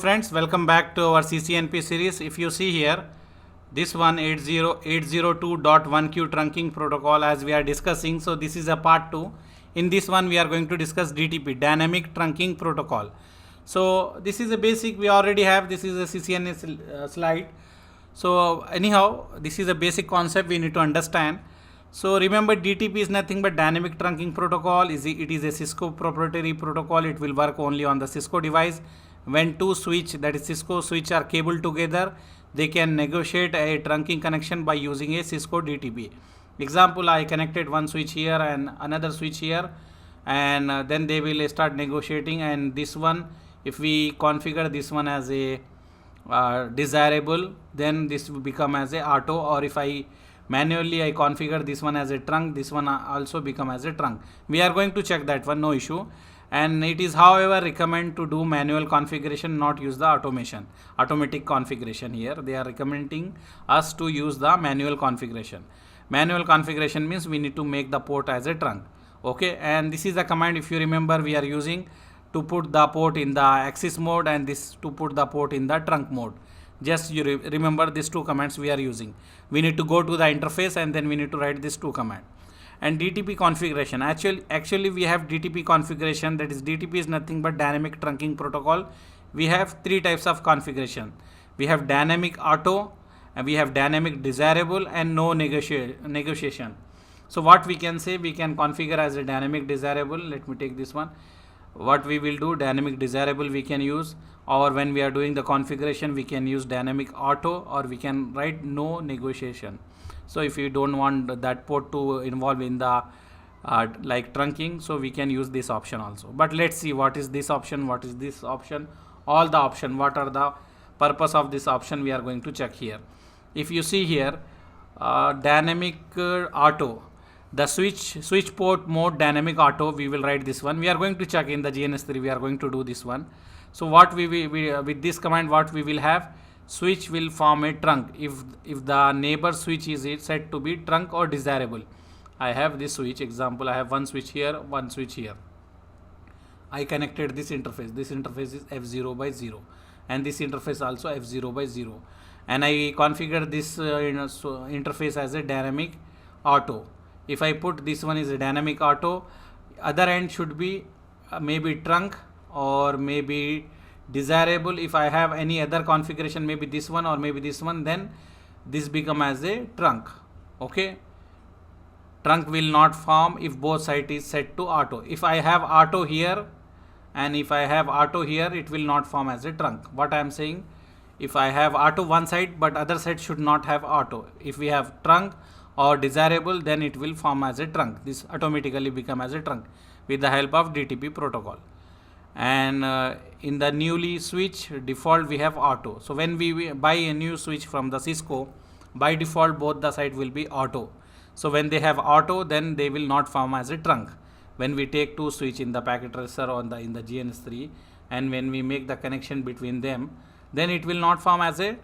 Friends, welcome back to our CCNP series. If you see here, this one 80802.1q trunking protocol as we are discussing. So this is a part 2. In this one we are going to discuss DTP, dynamic trunking protocol. So this is a basic we already have. This is a CCNA slide. So anyhow, this is a basic concept we need to understand. So remember, DTP is nothing but dynamic trunking protocol. It is a Cisco proprietary protocol. It will work only on the Cisco device. When two switch, that is Cisco switch, are cabled together, they can negotiate a trunking connection by using a Cisco DTP. Example, I connected one switch here and another switch here, and then they will start negotiating. And this one, if we configure this one as a desirable, then this will become as a auto. Or if I manually I configure this one as a trunk, this one also become as a trunk. We are going to check that one, no issue. And it is however recommend to do manual configuration, not use the automatic configuration. Here they are recommending us to use the manual configuration. Manual configuration means we need to make the port as a trunk. Okay, and this is the command, if you remember, we are using to put the port in the axis mode and this to put the port in the trunk mode. Just you remember these two commands we are using. We need to go to the interface and then we need to write these two commands. And DTP configuration, actually we have DTP configuration, that is DTP is nothing but dynamic trunking protocol. We have three types of configuration. We have dynamic auto, and we have dynamic desirable, and no negotiation. So what we can say, we can configure as a dynamic desirable. Let me take this one. What we will do, dynamic desirable we can use, or when we are doing the configuration we can use dynamic auto, or we can write no negotiation. So if you don't want that port to involve in the like trunking, so we can use this option also. But let's see what is this option, what is this option, all the option, what are the purpose of this option, we are going to check here. If you see here, dynamic auto, the switch port mode dynamic auto, we will write this one. We are going to check in the GNS3, we are going to do this one. So what we with this command, what we will have, switch will form a trunk if the neighbor switch is set to be trunk or desirable. I have this switch, example I have one switch here, one switch here. I connected this interface is F0 by 0 and this interface also F0 by 0, and I configure this interface as a dynamic auto. If I put this one is a dynamic auto, other end should be maybe trunk or maybe desirable. If I have any other configuration, maybe this one or maybe this one, then this become as a trunk. Okay, trunk will not form if both side is set to auto. If I have auto here and if I have auto here, it will not form as a trunk. What I am saying, if I have auto one side but other side should not have auto, if we have trunk or desirable, then it will form as a trunk. This automatically become as a trunk with the help of DTP protocol. And in the newly switch default we have auto. So when we buy a new switch from the Cisco, by default both the side will be auto. So when they have auto, then they will not form as a trunk. When we take two switch in the packet tracer or in the GNS3, and when we make the connection between them, then it will not form as a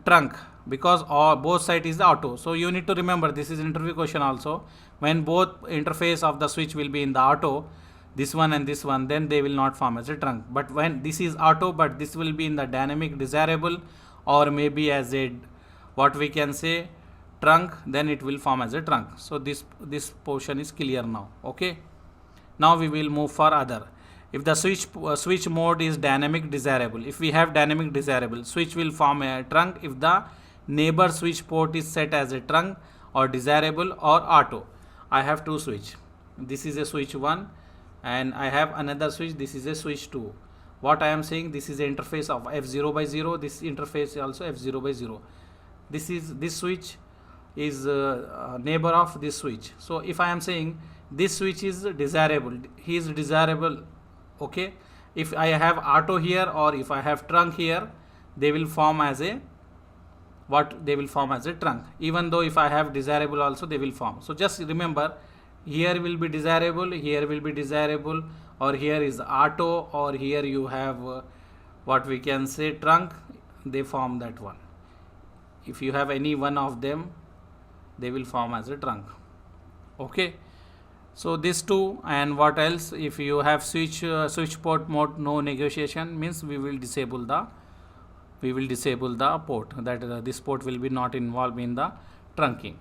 trunk because both side is auto. So you need to remember, this is interview question also. When both interface of the switch will be in the auto, this one and this one, then they will not form as a trunk. But when this is auto but this will be in the dynamic desirable or maybe as a what we can say trunk, then it will form as a trunk. So this portion is clear now. Okay, now we will move for other. If the switch mode is dynamic desirable, if we have dynamic desirable, switch will form a trunk if the neighbor switch port is set as a trunk or desirable or auto. I have two switch, this is a switch 1 and I have another switch, this is a switch 2. What I am saying, this is the interface of F0 by 0, this interface is also F0 by 0. This switch is neighbor of this switch. So if I am saying this switch is desirable, he is desirable. Okay, if I have auto here or if I have trunk here, they will form as a they will form as a trunk. Even though if I have desirable also, they will form. So just remember, here will be desirable, here will be desirable, or here is auto, or here you have what we can say trunk, they form that one. If you have any one of them, they will form as a trunk. Okay, So these two, and what else? If you have switch port mode no negotiation, means we will disable the port, that this port will be not involved in the trunking.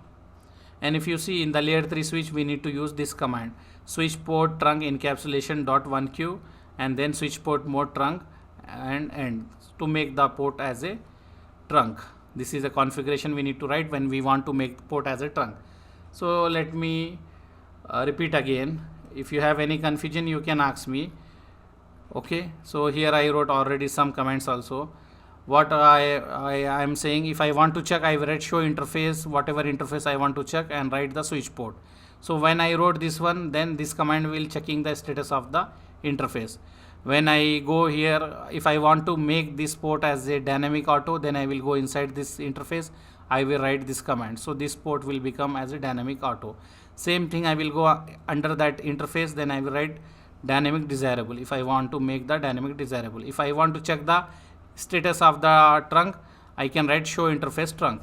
And if you see in the layer 3 switch, we need to use this command, switch port trunk encapsulation dot 1q, and then switch port mode trunk and end, to make the port as a trunk. This is a configuration we need to write when we want to make the port as a trunk. So let me repeat again. If you have any confusion, you can ask me. Okay, so here I wrote already some comments also. What I am saying, if I want to check, I will write show interface, whatever interface I want to check, and write the switch port. So when I wrote this one, then this command will checking the status of the interface. When I go here, if I want to make this port as a dynamic auto, then I will go inside this interface, I will write this command. So this port will become as a dynamic auto. Same thing, I will go under that interface, then I will write dynamic desirable if I want to make the dynamic desirable. If I want to check the status of the trunk, I can write show interface trunk.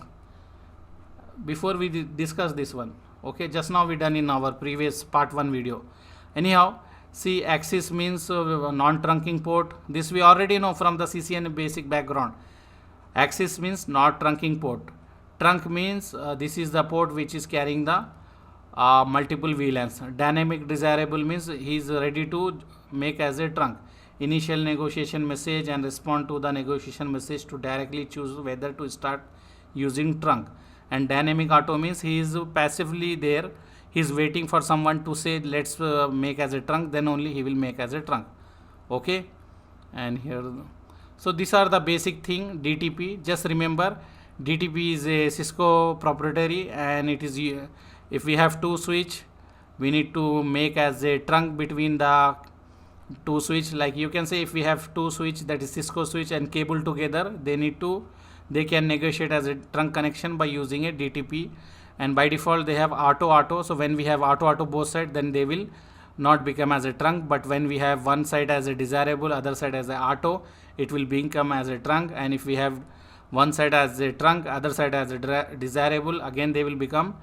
Before we discuss this one, okay, just now we done in our previous part 1 video. Anyhow, see, axis means non-trunking port. This we already know from the CCN basic background. Axis means not trunking port. Trunk means this is the port which is carrying the multiple VLANs. Dynamic desirable means he is ready to make as a trunk. Initial negotiation message and respond to the negotiation message to directly choose whether to start using trunk. And dynamic auto means he is passively there, he is waiting for someone to say let's make as a trunk, then only he will make as a trunk. Okay, and here, so these are the basic thing. DTP, just remember DTP is a Cisco proprietary, and it is, if we have two switch, we need to make as a trunk between the two switch. Like you can say, if we have two switch, that is Cisco switch and cable together, they can negotiate as a trunk connection by using a DTP. And by default they have auto. So when we have auto both sides, then they will not become as a trunk. But when we have one side as a desirable, other side as a auto, it will become as a trunk. And if we have one side as a trunk, other side as a desirable, again they will become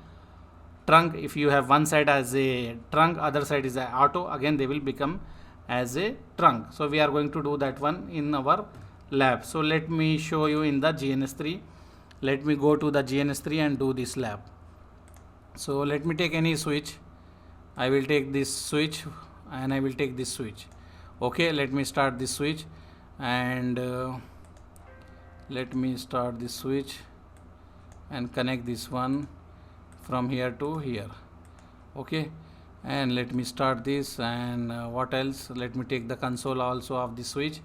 trunk. If you have one side as a trunk, other side is a auto, again they will become as a trunk. So we are going to do that one in our lab. So let me show you in the GNS3. Let me go to the GNS3 and do this lab. So let me take any switch. I will take this switch and I will take this switch. Okay, let me start this switch, and let me start this switch and connect this one from here to here. Okay, and let me start this, and what else, let me take the console also of the switch,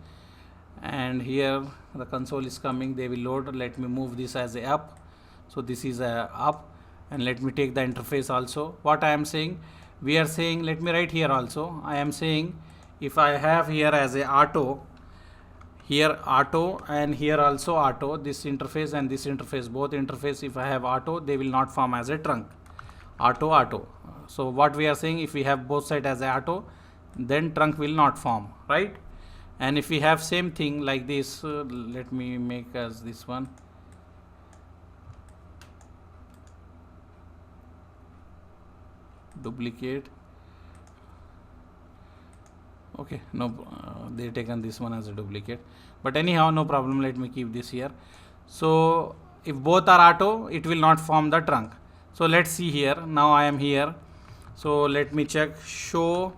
and here the console is coming, they will load. Let me move this as a up. So this is a up, and let me take the interface also. What I am saying, we are saying, let me write here also. I am saying if I have here as a auto, here auto, and here also auto, this interface and this interface, both interface, if I have auto, they will not form as a trunk. Auto. So what we are saying, if we have both side as a auto, then trunk will not form, right? And if we have same thing like this, let me make as this one. Duplicate. Okay, no, they taken this one as a duplicate, but anyhow no problem, let me keep this here. So if both are auto, it will not form the trunk. So let's see here. Now I am here, so let me check show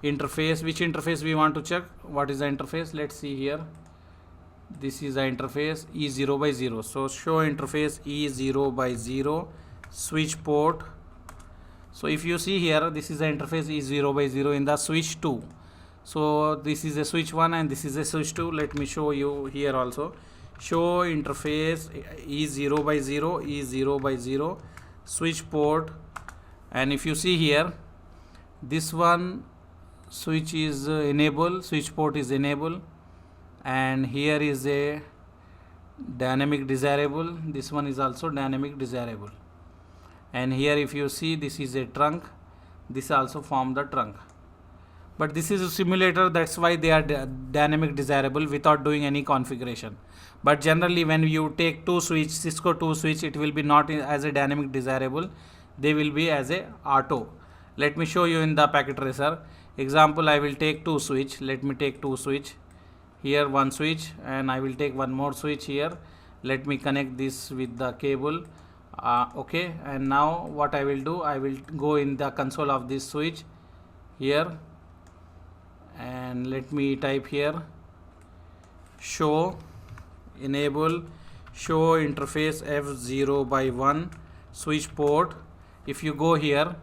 interface. Which interface we want to check? What is the interface? Let's see here. This is the interface E0 by 0. So show interface E0 by 0 switch port. So if you see here, this is the interface E0 by 0 in the switch 2. So this is a switch 1 and this is a switch 2. Let me show you here also. Show interface E0 by 0, E0 by 0 switch port. And if you see here, this one switch is enable, switch port is enable, and here is a dynamic desirable. This one is also dynamic desirable. And here if you see, this is a trunk, this also form the trunk. But this is a simulator, that's why they are dynamic desirable without doing any configuration. But generally when you take two switch, Cisco 2 switch, it will be not as a dynamic desirable, they will be as a auto. Let me show you in the packet tracer. Example, I will take two switch. Let me take two switch. Here one switch, and I will take one more switch here. Let me connect this with the cable. Okay, and now what I will do, I will go in the console of this switch here, and let me type here show enable show interface F0 by 1 switch port. If you go here,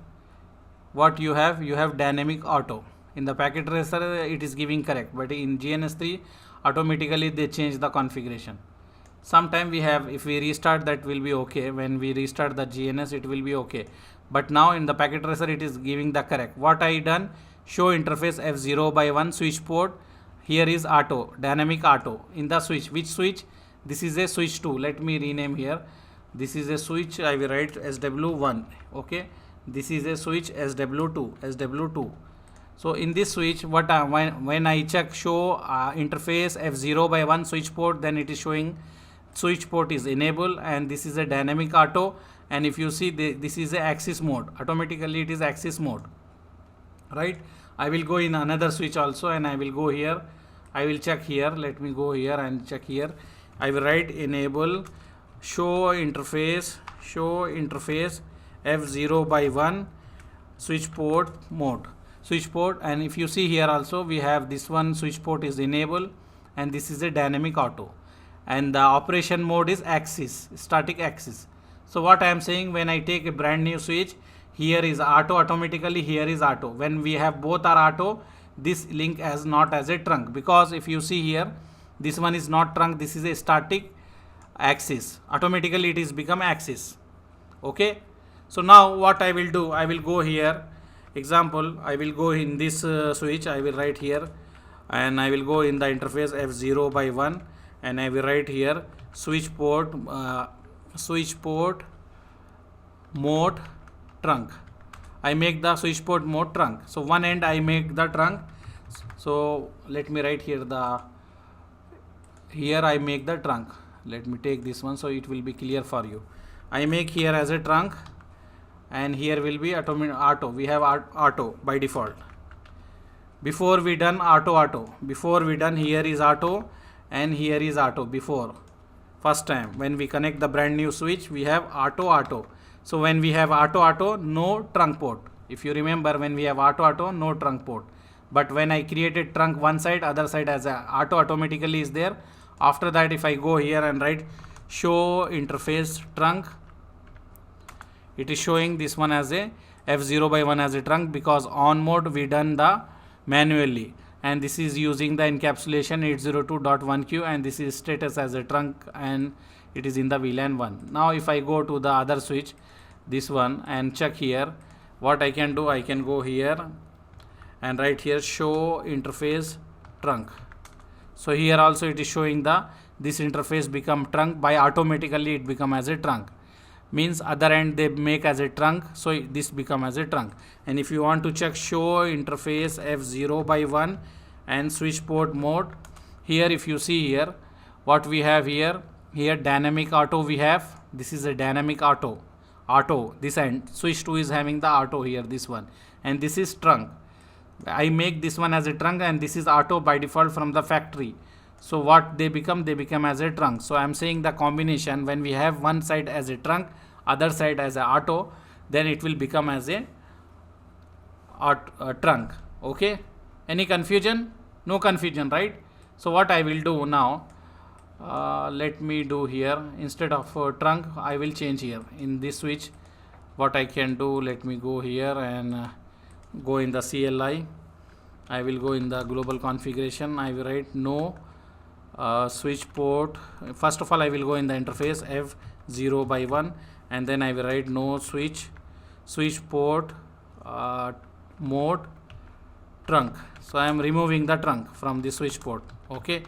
what you have dynamic auto. In the packet tracer it is giving correct, but in GNS3 automatically they change the configuration. Sometime we have, if we restart, that will be okay. When we restart the GNS it will be okay, but now in the packet tracer it is giving the correct. What I done, show interface F0 by 1 switch port. Here is auto, dynamic auto in the switch. Which switch? This is a switch 2. Let me rename here. This is a switch, I will write SW1. Okay, this is a switch SW2. So in this switch, what when I check show interface F0 by 1 switch port, then it is showing switch port is enabled, and this is a dynamic auto. And if you see, this is a axis mode. Automatically it is axis mode, right? I will go in another switch also, and I will go here. I will check here. Let me go here and check here. I will write enable show interface F0 by 1 switch port mode. Switch port, and if you see here also, we have this one switch port is enabled, and this is a dynamic auto, and the operation mode is axis, static axis. So what I am saying, when I take a brand new switch, here is auto automatically, here is auto. When we have both are auto, this link as not as a trunk, because if you see here, this one is not trunk, this is a static axis. Automatically it is become axis. Okay, so now what I will do, I will go here. Example, I will go in this switch, I will write here, and I will go in the interface F0 by 1, and I will write here switch port mode trunk. I make the switch port mode trunk. So one end I make the trunk. So let me write here here I make the trunk. Let me take this one so it will be clear for you. I make here as a trunk, and here will be auto. We have auto by default. Before we done auto. Before we done, here is auto and here is auto. Before first time when we connect the brand new switch, we have auto. So when we have auto, no trunk port. If you remember, when we have auto, no trunk port. But when I created trunk one side, other side as a auto automatically is there. After that, if I go here and write show interface trunk, it is showing this one as a F0 by 1 as a trunk, because on mode we done the manually, and this is using the encapsulation 802.1q, and this is status as a trunk, and it is in the VLAN 1. Now if I go to the other switch, this one, and check here, what I can do, I can go here and write here show interface trunk. So here also it is showing this interface become trunk, by automatically it become as a trunk. Means other end they make as a trunk, so this become as a trunk. And if you want to check show interface F0 by 1 and switch port mode, here if you see here, what we have here dynamic auto we have. This is a dynamic auto, this end. Switch 2 is having the auto here, this one, and this is trunk. I make this one as a trunk, and this is auto by default from the factory. So what they become as a trunk. So I am saying the combination, when we have one side as a trunk, other side as a auto, then it will become as a trunk. Okay, any confusion? No confusion, right? So what I will do now, let me do here, instead of trunk, I will change here in this switch. What I can do, let me go here and go in the CLI. I will go in the global configuration. I will write no switch port. First of all, I will go in the interface F0 by 1, and then I will write no switch port mode trunk. So I am removing the trunk from the switch port. Okay,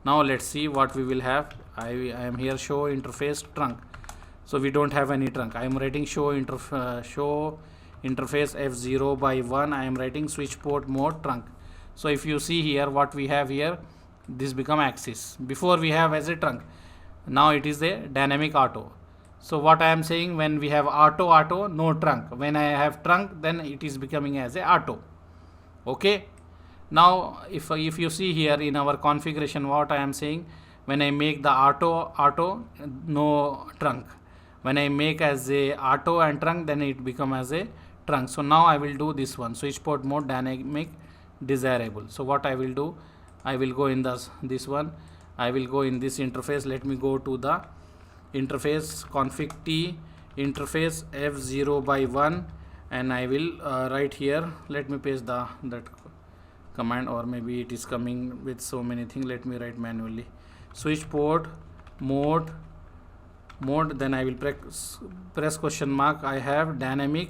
now let's see what we will have. I am here show interface trunk. So we don't have any trunk. I am writing show interface F0 by 1. I am writing switch port mode trunk. So if you see here, what we have here, this become axis. Before we have as a trunk, now it is a dynamic auto. So what I am saying, when we have auto, no trunk. When I have trunk, then it is becoming as a auto. Okay. Now if you see here in our configuration, what I am saying, when I make the auto, no trunk. When I make as a auto and trunk, then it become as a trunk. So now I will do this one, switch port mode dynamic desirable. So what I will do, I will go in this one, I will go in this interface. Let me go to the interface, config t interface f0 by 1, and I will write here. Let me paste that command, or maybe it is coming with so many things. Let me write manually. Switch port mode, then I will press question mark. I have dynamic,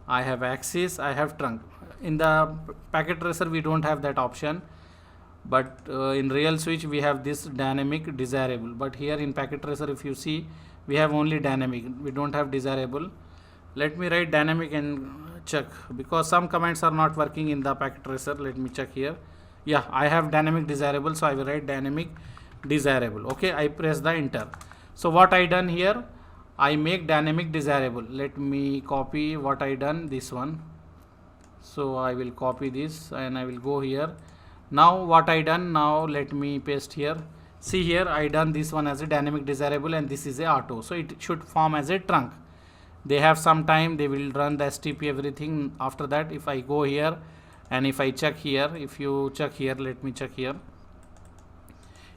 I have axis, I have trunk. In the packet tracer we don't have that option, but in real switch we have this dynamic desirable. But here in packet tracer, if you see, we have only dynamic, we don't have desirable. Let me write dynamic and check, because some commands are not working in the packet tracer. Let me check here. Yeah, I have dynamic desirable, so I will write dynamic desirable. Okay, I press the enter. So what I done here, I make dynamic desirable. Let me copy what I done, this one. So I will copy this and I will go here. Now what I done, now let me paste here. See here, I done this one as a dynamic desirable, and this is a auto, so it should form as a trunk. They have some time, they will run the STP everything. After that, if I go here and if I check here, if you check here, let me check here.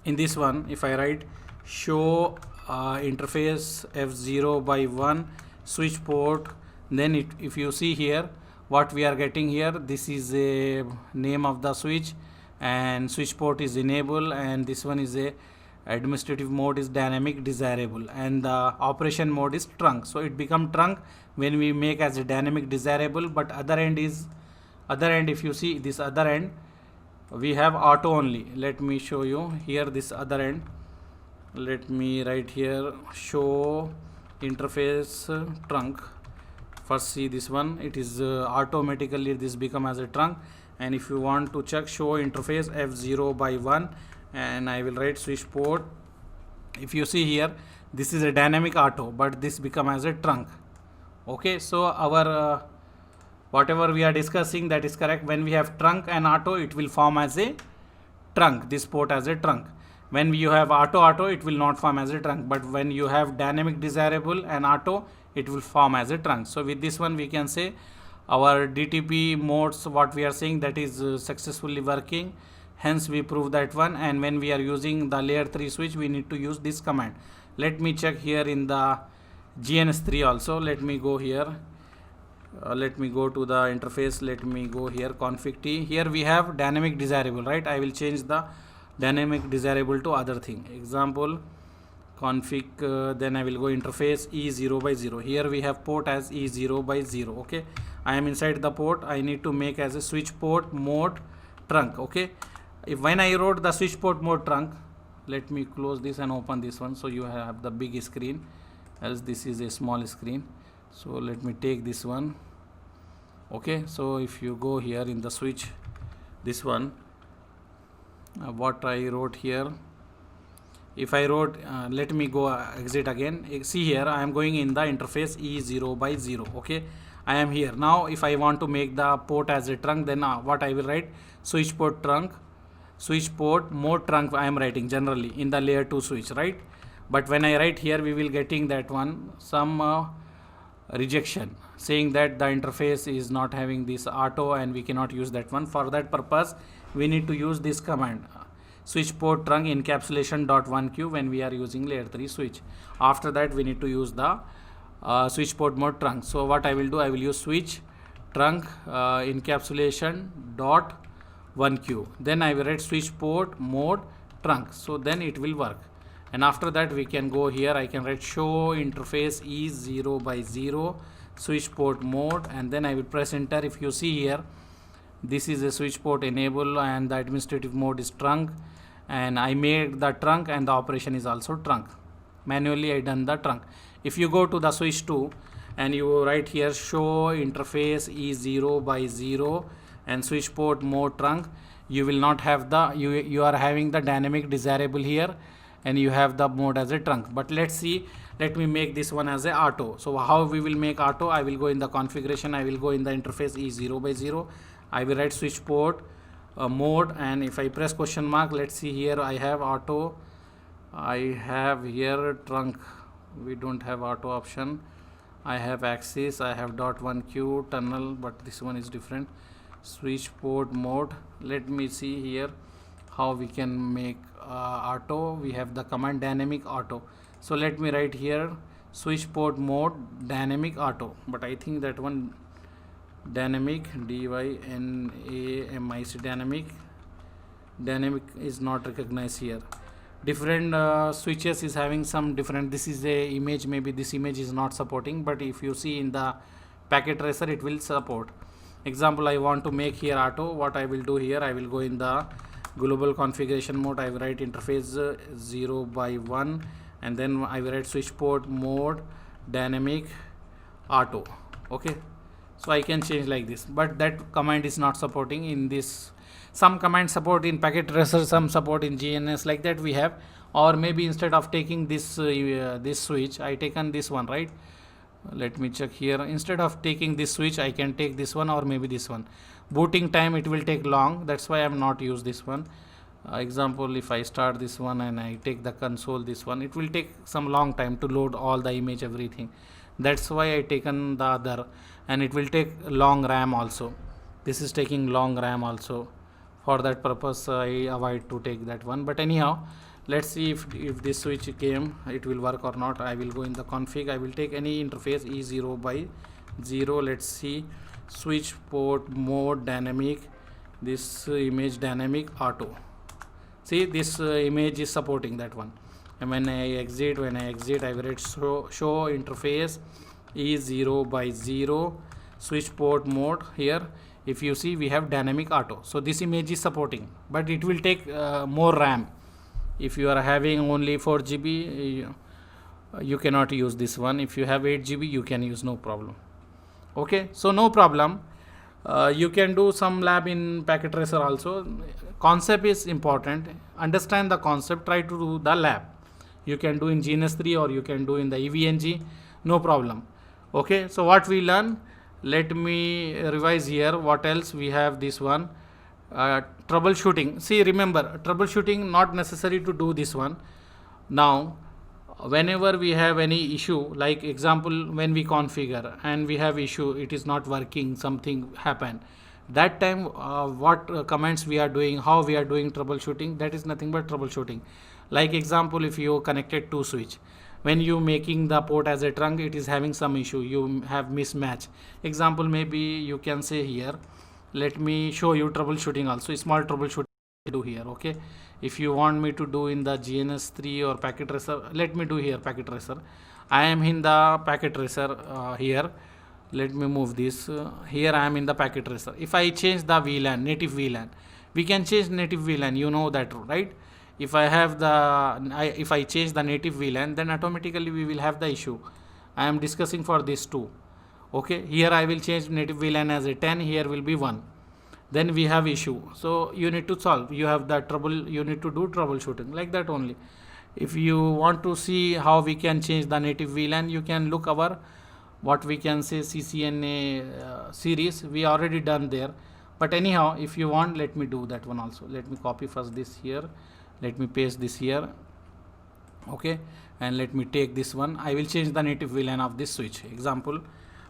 In this one, if I write show interface f0 by 1 switch port, then if you see here, what we are getting here, this is a name of the switch, and switch port is enable, and this one is a administrative mode is dynamic desirable, and the operation mode is trunk. So it become trunk when we make as a dynamic desirable, but other end, if you see this other end, we have auto only. Let me show you here this other end. Let me write here show interface trunk. First see this one, it is automatically this become as a trunk. And if you want to check, show interface f0 by 1, and I will write switch port. If you see here, this is a dynamic auto, but this become as a trunk. Okay, so our whatever we are discussing, that is correct. When we have trunk and auto, it will form as a trunk, this port as a trunk. When you have auto, it will not form as a trunk, but when you have dynamic desirable and auto, it will form as a trunk. So with this one, we can say our DTP modes, what we are saying, that is successfully working. Hence we prove that one. And when we are using the layer 3 switch, we need to use this command. Let me check here in the GNS3 also. Let me go here. Let me go to the interface. Let me go here, config T. Here we have dynamic desirable, right? I will change the dynamic desirable to other thing. Example, config, then I will go interface E0 by 0. Here we have port as E0 by 0. Okay, I am inside the port. I need to make as a switch port mode trunk. Okay, when I wrote the switch port mode trunk, let me close this and open this one, so you have the big screen, else this is a small screen. So let me take this one. Okay, so if you go here in the switch, this one, what I wrote here, if I wrote, let me go exit again. See here, I am going in the interface E0 by 0. Okay, I am here. Now if I want to make the port as a trunk, then what I will write, switch port trunk, switch port mode trunk. I am writing generally in the layer 2 switch, right? But when I write here, we will getting that one some rejection, saying that the interface is not having this auto and we cannot use that one. For that purpose, we need to use this command, switch port trunk encapsulation.1q, when we are using layer 3 switch. After that, we need to use the switch port mode trunk. So what I will do, I will use switch trunk encapsulation.1q. Then I will write switch port mode trunk. So then it will work. And after that, we can go here. I can write show interface E0 by 0 switch port mode, and then I will press enter. If you see here, this is a switch port enable, and the administrative mode is trunk, and I made the trunk, and the operation is also trunk. Manually I done the trunk. If you go to the switch 2 and you write here show interface E0 by 0 and switch port mode trunk, you will not have the, you are having the dynamic desirable here, and you have the mode as a trunk. But let's see, let me make this one as a auto. So how we will make auto? I will go in the configuration, I will go in the interface E0/0, I will write switch port mode, and if I press question mark, let's see here, I have auto, I have here trunk, we don't have auto option, I have axis, I have .1q tunnel, but this one is different. Switch port mode, let me see here how we can make auto. We have the command dynamic auto, so let me write here switch port mode dynamic auto, but I think that one dynamic dynamic is not recognized here. Different switches is having some different, this is a image, maybe this image is not supporting, but if you see in the packet tracer it will support. Example, I want to make here auto. What I will do here, I will go in the global configuration mode, I will write interface 0/1, and then I will write switch port mode dynamic auto. Okay, so I can change like this, but that command is not supporting in this. Some commands support in packet tracer, some support in GNS, like that we have. Or maybe instead of taking this this switch, I taken this one, right? Let me check here. Instead of taking this switch, I can take this one, or maybe this one. Booting time, it will take long, that's why I am not use this one. Example, if I start this one and I take the console, this one, it will take some long time to load all the image, everything. That's why I taken the other, and it will take long RAM also. This is taking long RAM also. For that purpose I avoid to take that one. But anyhow, let's see if this switch came, it will work or not. I will go in the config, I will take any interface E0/0. Let's see, switch port mode dynamic, this image dynamic auto. See, this image is supporting that one. And when I exit, I will write show interface E0/0 switch port mode. Here if you see, we have dynamic auto, so this image is supporting, but it will take more RAM. If you are having only 4 GB, you cannot use this one. If you have 8 GB, you can use, no problem. Okay, so no problem. You can do some lab in packet tracer also. Concept is important, understand the concept, try to do the lab. You can do in GNS3 or you can do in the EVNG, no problem. Okay, so what we learn, let me revise here. What else we have? This one, troubleshooting. See, remember, troubleshooting not necessary to do this one. Now whenever we have any issue, like example, when we configure and we have issue, it is not working, something happen, that time what commands we are doing, how we are doing troubleshooting, that is nothing but troubleshooting. Like example, if you connected to switch, when you making the port as a trunk, it is having some issue, you have mismatch. Example, maybe you can say here, let me show you troubleshooting also, small troubleshooting do here. Okay, if you want me to do in the GNS3 or packet tracer, let me do here packet tracer. I am in the packet tracer here. Let me move this. Here I am in the packet tracer. If I change the VLAN, native VLAN, we can change native VLAN, you know that, right? If I have the, if I change the native VLAN, then automatically we will have the issue. I am discussing for this too. Okay, here I will change native VLAN as a 10, here will be 1. Then we have issue. So you need to solve. You have the trouble, you need to do troubleshooting, like that only. If you want to see how we can change the native VLAN, you can look our, what we can say, CCNA series. We already done there. But anyhow, if you want, let me do that one also. Let me copy first this here. Let me paste this here. Okay, and let me take this one. I will change the native VLAN of this switch. Example,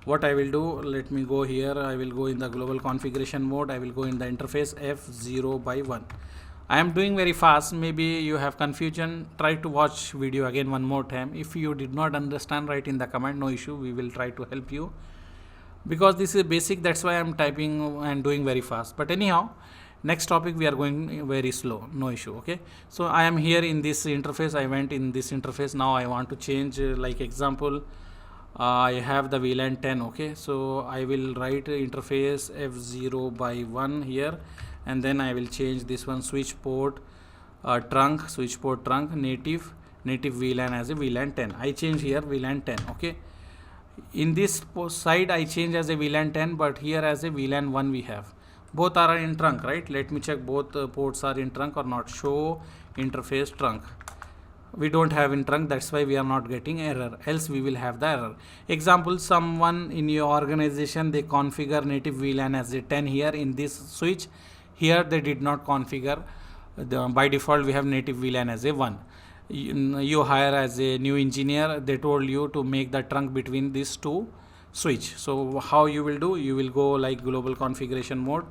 what I will do, let me go here. I will go in the global configuration mode. I will go in the interface F0/1. I am doing very fast. Maybe you have confusion. Try to watch video again one more time. If you did not understand, write in the comment. No issue. We will try to help you, because this is basic. That's why I am typing and doing very fast. But anyhow, next topic we are going very slow. No issue. Okay. So I am here in this interface. I went in this interface. Now I want to change. Like example, I have the VLAN 10. Okay. So I will write interface F0/1 here. And then I will change this one, switch port trunk, switch port trunk, native VLAN as a VLAN 10. I change here VLAN 10. Okay, in this side I change as a VLAN 10, but here as a VLAN 1 we have. Both are in trunk, right? Let me check both ports are in trunk or not. Show interface trunk. we don't have in trunk, that's why we are not getting error, else we will have the error. Example, someone in your organization, they configure native VLAN as a 10 here in this switch. Here they did not configure. By default we have native VLAN as a 1. You hire as a new engineer, they told you to make the trunk between these two switch. So how you will do? You will go like global configuration mode.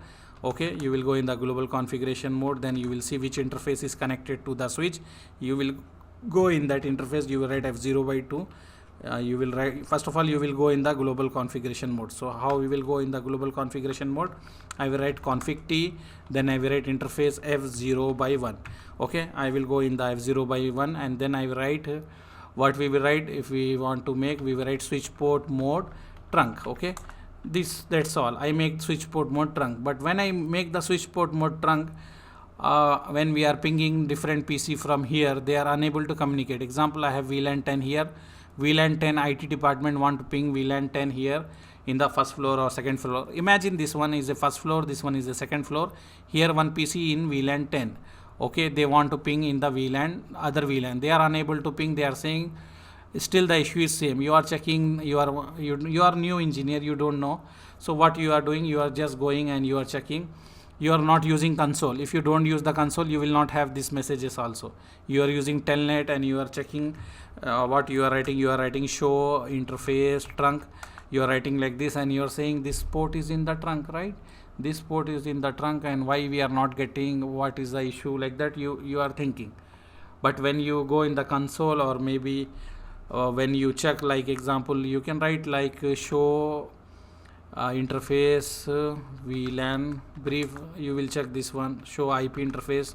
Okay, you will go in the global configuration mode, then you will see which interface is connected to the switch. You will go in that interface, you will write F0 by 2. You will write, first of all you will go in the global configuration mode. So how we will go in the global configuration mode? I will write config t, then I will write interface F0 by 1. Okay, I will go in the F0 by 1, and then I will write what we will write. If we want to make, we will write switch port mode trunk. Okay, that's all. I make switch port mode trunk. But when I make the switch port mode trunk, when we are pinging different PC from here, they are unable to communicate. Example, I have VLAN 10 here. VLAN 10 IT department want to ping VLAN 10 here in the first floor or second floor. Imagine this one is a first floor, this one is a second floor. Here one PC in VLAN 10. Okay, they want to ping in the VLAN, other VLAN. They are unable to ping. They are saying still the issue is same. You are checking, you are new engineer, you don't know. So what you are doing, you are just going and you are checking. You are not using console. If you don't use the console, you will not have these messages also. You are using telnet and you are checking what you are writing. You are writing show interface trunk. You are writing like this, and you are saying this port is in the trunk, right? This port is in the trunk, and why we are not getting, what is the issue, like that you are thinking. But when you go in the console, or maybe when you check, like example, you can write like show interface VLAN brief. You will check this one, show IP interface,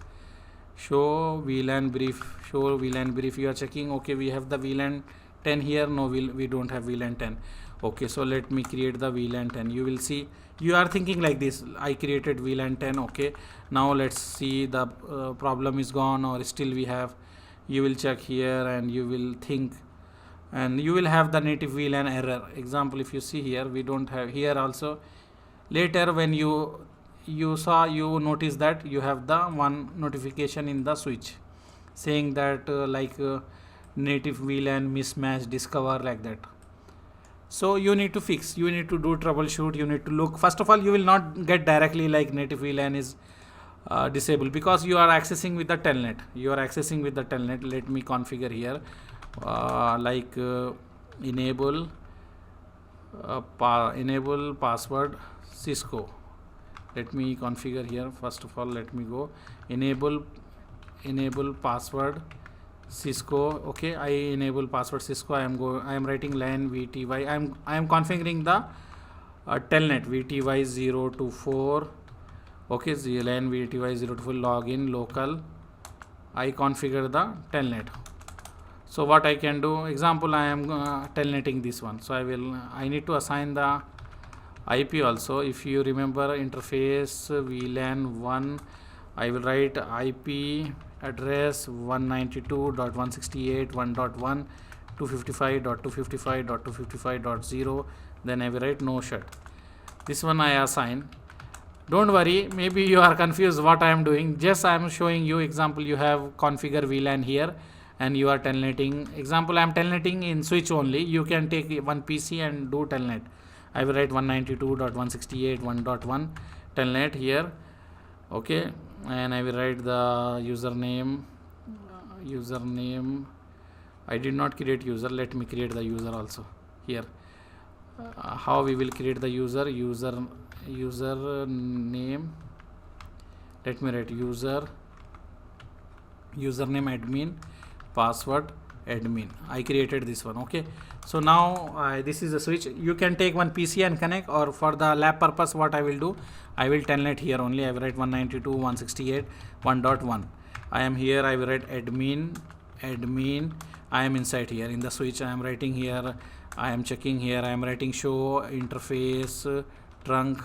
show VLAN brief, show VLAN brief. You are checking, okay, we have the VLAN 10 here. No, we don't have VLAN 10. Okay, so let me create the VLAN 10. You will see, you are thinking like this, I created VLAN 10. Okay, now let's see the problem is gone or still we have. You will check here and you will think, and you will have the native VLAN error. Example, if you see here, we don't have here also. Later when you notice that you have the one notification in the switch saying that native VLAN mismatch discover, like that. So you need to fix, you need to do troubleshoot, you need to look. First of all, you will not get directly like native VLAN is disabled, because you are accessing with the telnet. You are accessing with the telnet. Let me configure here enable password Cisco. Let me configure here. First of all, let me go enable password Cisco. Okay, I enable password Cisco. I am writing LAN VTY. I am configuring the telnet VTY 024. Okay, LAN VTY 024 login local. I configure the telnet. So what I can do, example, I am telnetting this one. So I need to assign the IP also. If you remember interface VLAN 1, I will write IP address 192.168.1.1 255.255.255.0. Then I will write no shut. This one I assign. Don't worry, maybe you are confused what I am doing. Just I am showing you example. You have configure VLAN here and you are telnetting. Example, I am telnetting in switch only. You can take one PC and do telnet. I will write 192.168.1.1 telnet here. Okay, and I will write the username. I did not create user. Let me create the user also here. How we will create the user name. Let me write username admin, password admin. I created this one. Okay, so now this is a switch. You can take one PC and connect, or for the lab purpose what I will do, I will telnet here only. I will write 192.168.1.1. I am here. I will write admin. I am inside here in the switch. I am writing here. I am checking here. I am writing show interface trunk,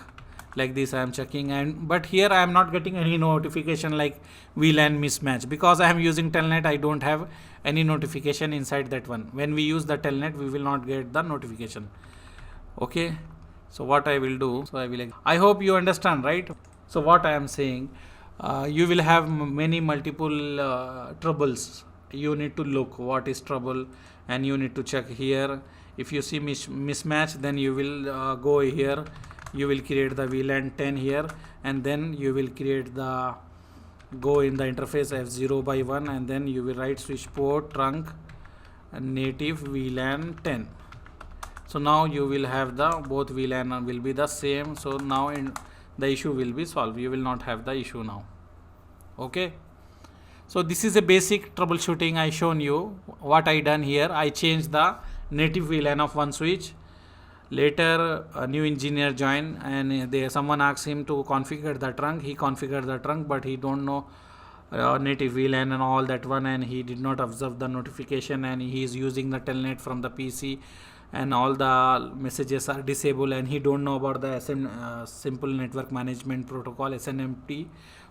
like this. I am checking, but here I am not getting any notification like VLAN mismatch, because I am using telnet. I don't have any notification inside that one. When we use the telnet, we will not get the notification. Okay, so what I will do, I hope you understand, right? So what I am saying, you will have multiple troubles you need to look what is trouble, and you need to check here. If you see mismatch, then you will go here, you will create the VLAN 10 here, and then you will create the go in the interface F0 by 1, and then you will write switch port trunk native VLAN 10. So now you will have the both VLAN will be the same. So now the issue will be solved, you will not have the issue now. Okay, so this is a basic troubleshooting I shown you. What I done here, I changed the native VLAN of one switch. Later a new engineer joined, and someone asked him to configure the trunk. He configured the trunk, but he don't know native VLAN and all that one, and he did not observe the notification, and he is using the telnet from the PC, and all the messages are disabled, and he don't know about the simple network management protocol, SNMP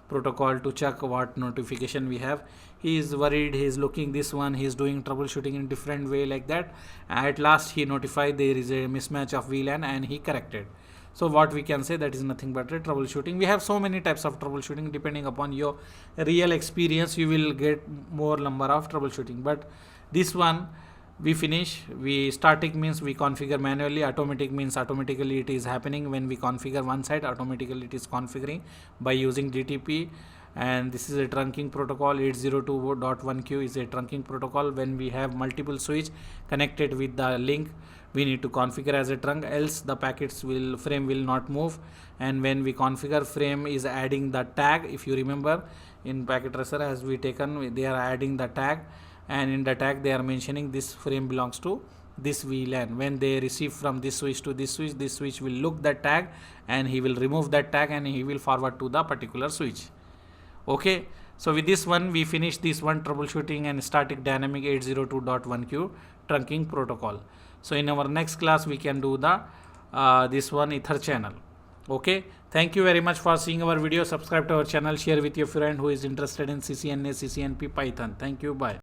protocol, to check what notification we have. He is worried, he is looking this one, he is doing troubleshooting in different way like that. At last he notified there is a mismatch of VLAN, and he corrected. So what we can say, that is nothing but a troubleshooting. We have so many types of troubleshooting. Depending upon your real experience, you will get more number of troubleshooting. But this one we finish. We static means we configure manually, automatic means automatically it is happening. When we configure one side, automatically it is configuring by using DTP. And this is a trunking protocol. 802.1q is a trunking protocol. When we have multiple switch connected with the link, we need to configure as a trunk, else the frame will not move. And when we configure, frame is adding the tag. If you remember, in packet tracer as we taken, they are adding the tag, and in the tag they are mentioning this frame belongs to this VLAN. When they receive from this switch to this switch will look that tag, and he will remove that tag, and he will forward to the particular switch. Okay, so with this one we finish this one, troubleshooting and static dynamic 802.1q trunking protocol. So in our next class we can do the this one ether channel. Okay, thank you very much for seeing our video. Subscribe to our channel, share with your friend who is interested in CCNA, CCNP, Python. Thank you, bye.